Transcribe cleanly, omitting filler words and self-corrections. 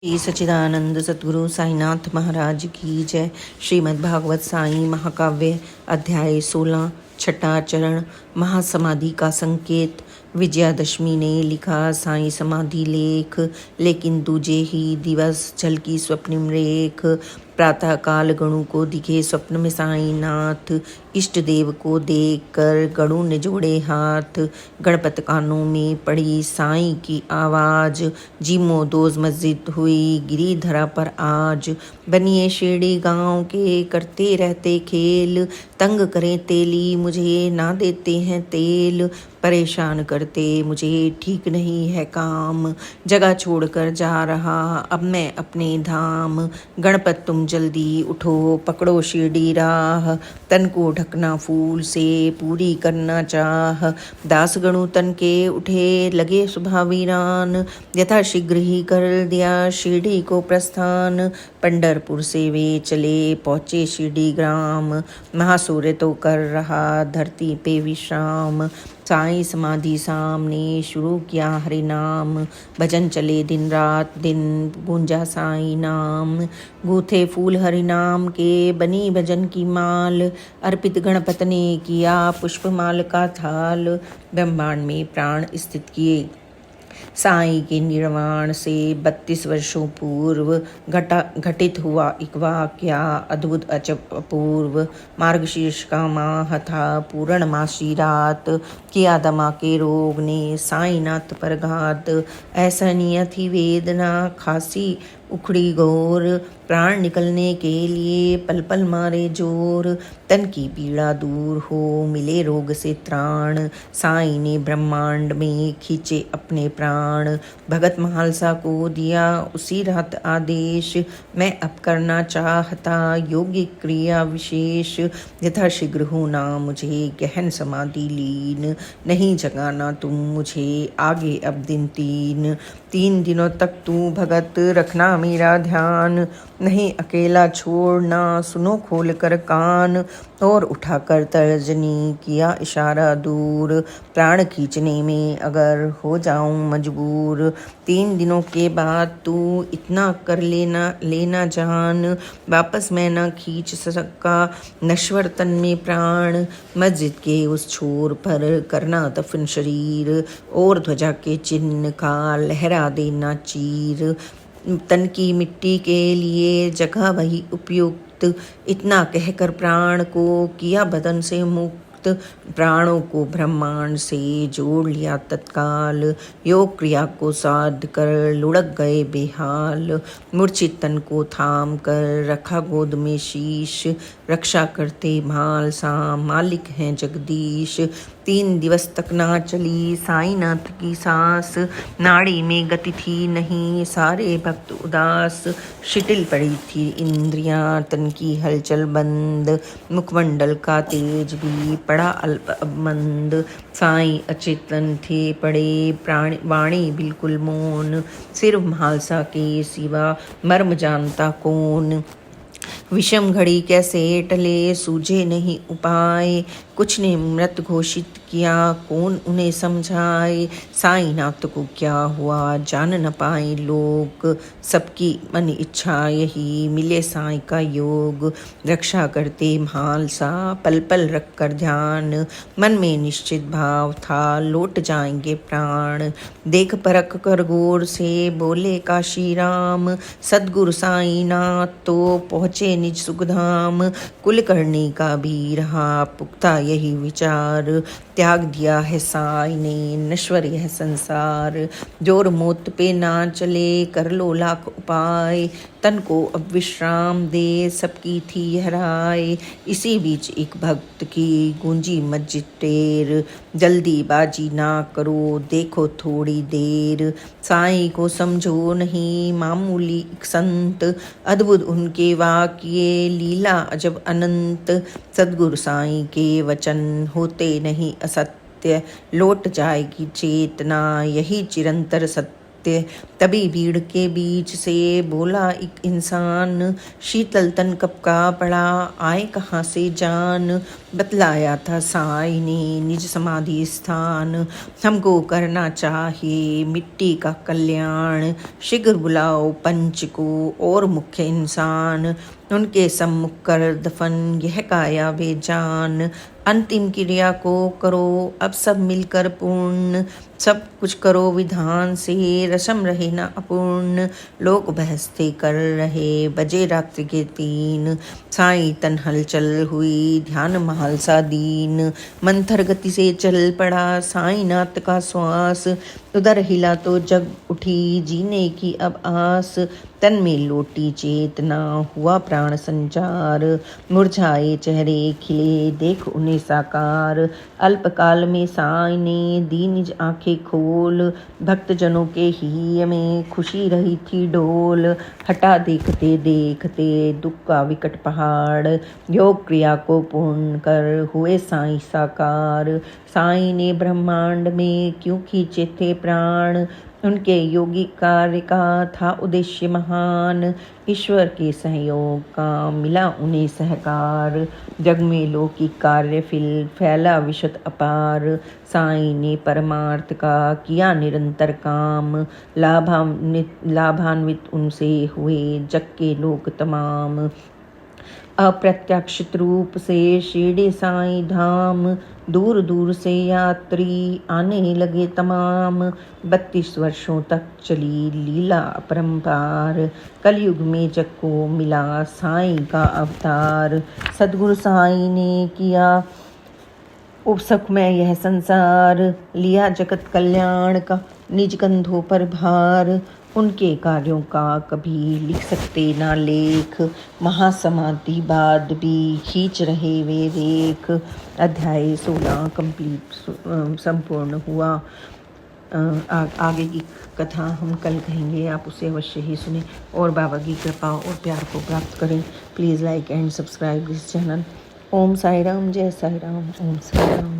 श्री सच्चिदानंद सद्गुरु साईनाथ महाराज की जय। श्रीमद् भागवत साई महाकाव्य अध्याय 16 छठा चरण महासमाधि का संकेत। विजयादशमी ने लिखा साई समाधि लेख, लेकिन दूजे ही दिवस झलकी स्वप्निम रेख। प्रातः काल गणु को दिखे स्वप्न में साई नाथ, इष्ट देव को देख कर गणु ने जोड़े हाथ। गणपत कानों में पड़ी साई की आवाज, जीमो दोज मस्जिद हुई गिरिधरा पर आज। बनिए शेड़ी गांव के करते रहते खेल, तंग करें तेली मुझे ना देते हैं तेल। परेशान करते मुझे ठीक नहीं है काम, जगह छोड़कर जा रहा अब मैं अपने धाम। गणपत तुम जल्दी उठो पकड़ो शिरडी राह, तन को ढकना फूल से पूरी करना चाह। दास गणु तन के उठे लगे सुबह वीरान, यथा शीघ्र ही कर दिया शिरडी को प्रस्थान। पंढरपुर से वे चले पहुँचे शिरडी ग्राम, महासूर्य तो कर रहा धरती पे विश्राम। साई समाधि सामने शुरू किया हरि नाम, भजन चले दिन रात दिन गूंजा साई नाम। गूथे फूल हरि नाम के बनी भजन की माल, अर्पित गणपत ने किया पुष्पमाल का थाल। ब्रह्मांड में प्राण स्थित किए साई के निर्वाण से 32 वर्षों पूर्व घटित हुआ एक वाक्या अद्भुत अपूर्व। मार्गशीर्ष का माह था, पूर्णमासी रात, किया दमा के रोग ने साईनाथ पर घात। असहनीय थी वेदना खासी उखड़ी घोर, प्राण निकलने के लिए पल पल मारे जोर। तन की पीड़ा दूर हो मिले रोग से त्राण, साई ने ब्रह्मांड में खींचे अपने प्राण। भगत महालसा को दिया उसी रात आदेश, मैं अब करना चाहता योग्य क्रिया विशेष। यथा शीघ्र होना मुझे गहन समाधि लीन, नहीं जगाना तुम मुझे आगे अब दिन 3 दिनों तक तू भगत रखना मेरा ध्यान। नहीं अकेला छोड़ना सुनो खोल कर कान, और उठाकर तर्जनी किया इशारा दूर। प्राण खींचने में अगर हो जाऊं मजबूर, 3 दिनों के बाद तू इतना कर लेना जान। वापस मैं न खींच सका नश्वर तन में प्राण, मस्जिद के उस छोर पर करना दफन शरीर। और ध्वजा के चिन्ह का लहरा देना चीर, तन की मिट्टी के लिए जगह वही उपयुक्त। इतना कहकर प्राण को किया बदन से मुक्त, प्राणों को ब्रह्मांड से जोड़ लिया तत्काल। योग क्रिया को साध कर लुढ़क गए बेहाल, मूर्छित तन को थाम कर रखा गोद में शीश। रक्षा करते भालसा मालिक हैं जगदीश, 3 दिवस तक ना चली साईनाथ की सांस। नाड़ी में गति थी नहीं सारे भक्त उदास, शिथिल पड़ी थी इंद्रियां तन की हलचल बंद। मुखमंडल का तेज भी पड़ा अल्प मंद, साई अचेतन थे पड़े प्राण वाणी बिल्कुल मौन। सिर्फ महालसा के सिवा मर्म जानता कौन, विषम घड़ी कैसे टले सूझे नहीं उपाय। कुछ ने मृत घोषित किया कौन उन्हें समझाए, साईनाथ को क्या हुआ जान न पाए लोग। सबकी मन इच्छा यही मिले साई का योग, रक्षा करते महालसा पल पल रख कर ध्यान। मन में निश्चित भाव था लौट जाएंगे प्राण, देख परख कर गौर से बोले काशी राम। सद्गुरु साईनाथ तो पहुँचे निज सुखधाम, कुल करने का भी रहा पुख्ता यही विचार। त्याग दिया है साई ने नश्वर यह संसार, जोर मौत पे ना चले कर लो लाख उपाय। तन को अब विश्राम दे सबकी थी यह राय, इसी बीच एक भक्त की गूंजी मस्जिद टेर। जल्दी बाजी ना करो देखो थोड़ी देर, साई को समझो नहीं मामूली एक संत। अद्भुत उनके वाक्य लीला अजब अनंत, सद्गुरु साई के वचन होते नहीं असत्य। लौट जाएगी चेतना यही चिरंतर सत्य, तभी भीड़ के बीच से बोला एक इंसान। शीतल तन कब का पड़ा आए कहाँ से जान, बतलाया था साईं ने निज समाधि स्थान। हमको करना चाहिए मिट्टी का कल्याण, शीघ्र बुलाओ पंच को और मुख्य इंसान। उनके सम्मुख कर दफन यह काया वे जान। अंतिम क्रिया को करो अब सब मिलकर पूर्ण, सब कुछ करो विधान से रसम रहे न अपूर्ण। लोग बहसते कर रहे बजे रात्रि के 3, साईं तन हलचल हुई ध्यान महल सा दीन। मंथर गति से चल पड़ा साईंनाथ का श्वास, उधर हिला तो जग उठी जीने की अब आस। तन में लौटी चेतना हुआ प्राण संचार, मुरझाए चेहरे खिले देख उन्हें साकार। अल्पकाल में साईं ने दी निज आंखें खोल, भक्तजनों के ही में खुशी रही थी डोल। हटा देखते देखते दुख का विकट पहाड़, योग क्रिया को पूर्ण कर हुए साईं साकार। साईं ने ब्रह्मांड में क्यों खींचे थे प्राण, उनके योगी कार्य का था उद्देश्य महान। ईश्वर के सहयोग का मिला उन्हें सहकार, जग में लौकिक कार्य फैला विशद अपार। साईं ने परमार्थ का किया निरंतर काम, लाभान्वित उनसे हुए जग के लोग तमाम। अप्रत्याशित रूप से शिरडी साईं धाम, दूर दूर से यात्री आने लगे तमाम। 32 वर्षों तक चली लीला अपरंपार, कलयुग में जग को मिला साईं का अवतार। सद्गुरु साईं ने किया उपसुखमय यह संसार, लिया जगत कल्याण का निज कंधों पर भार। उनके कार्यों का कभी लिख सकते ना लेख, महासमाधि बाद भी खींच रहे वे रेख। अध्याय 16 कंप्लीट संपूर्ण हुआ। आगे की कथा हम कल कहेंगे, आप उसे अवश्य ही सुने और बाबा की कृपा और प्यार को प्राप्त करें। Please like and subscribe this channel. Om Sai Ram, जय साई राम, ओम साई राम।